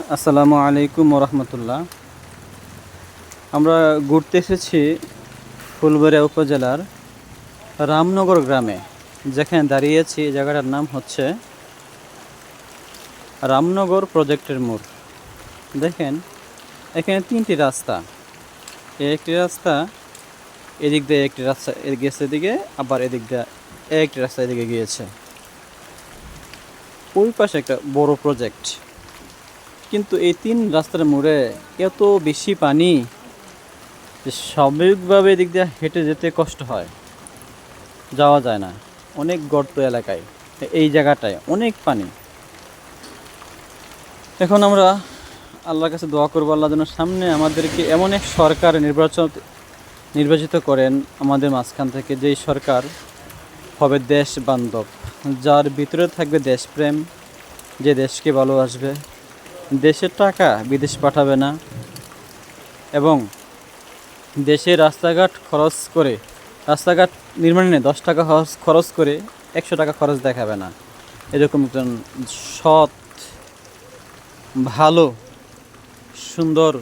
আসসালামু আলাইকুম ওরহমতুল্লাহ। আমরা ঘুরতে এসেছি ফুলবাড়িয়া উপজেলার রামনগর গ্রামে। যেখানে দাঁড়িয়েছি এই জায়গাটার নাম হচ্ছে রামনগর প্রজেক্টের মোড়। দেখেন এখানে তিনটি রাস্তা, একটি রাস্তা এদিক দিয়ে, একটি রাস্তা গেছে এদিকে, আবার এদিক দিয়ে একটি রাস্তা এদিকে গিয়েছে। ওই পাশে একটা বড় প্রজেক্ট, কিন্তু এই তিন রাস্তার মোড়ে এত বেশি পানি যে স্বাভাবিকভাবে এদিক দিয়ে হেঁটে যেতে কষ্ট হয়, যাওয়া যায় না। অনেক গর্ত এলাকায়, এই জায়গাটায় অনেক পানি। এখন আমরা আল্লাহর কাছে দোয়া করবো, আল্লাহ যেন সামনে আমাদেরকে এমন এক সরকার নির্বাচিত করেন আমাদের মাঝখান থেকে, যেই সরকার হবে দেশ বান্ধব, যার ভিতরে থাকবে দেশপ্রেম, যে দেশকে ভালোবাসবে, দেশের টাকা বিদেশ পাঠাবে না, এবং দেশে রাস্তাঘাট নির্মাণে 10 টাকা খরচ করে 100 টাকা খরচ দেখাবে না। এরকম একজন সৎ, ভালো, সুন্দর,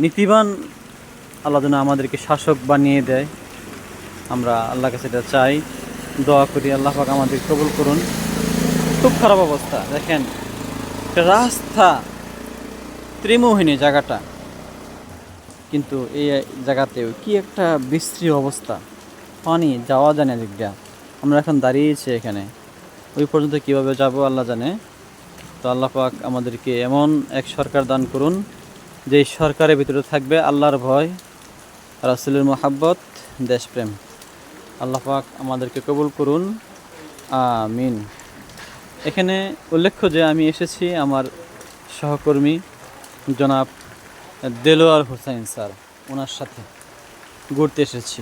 নীতিবান আল্লাহ যেন আমাদেরকে শাসক বানিয়ে দেয়। আমরা আল্লাহর কাছে এটা চাই, দোয়া করি। আল্লাহ পাক আমাদের কবুল করুন। খুব খারাপ অবস্থা, দেখেন একটা রাস্তা, ত্রিমোহিনী জায়গাটা, কিন্তু এই জায়গাতেও কি একটা বিশ্রী অবস্থা, পানি যাওয়া যায় না দিক দিয়া। আমরা এখন দাঁড়িয়েছি এখানে, ওই পর্যন্ত কিভাবে যাব আল্লাহ জানে। তো আল্লাহ পাক আমাদেরকে এমন এক সরকার দান করুন, যেই সরকারের ভিতরে থাকবে আল্লাহর ভয়, রাসূলের মুহাব্বত, দেশপ্রেম। আল্লাহ পাক আমাদেরকে কবুল করুন, আমিন। এখানে উল্লেখ্য যে আমি এসেছি আমার সহকর্মী জনাব দেলোয়ার হোসেন স্যার, ওনার সাথে ঘুরতে এসেছি।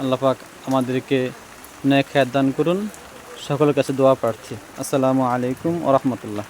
আল্লাহ পাক আমাদেরকে নেক হায়াত দান করুন। সকলের কাছে দোয়া প্রার্থী। আসসালামু আলাইকুম ওয়া রাহমাতুল্লাহ।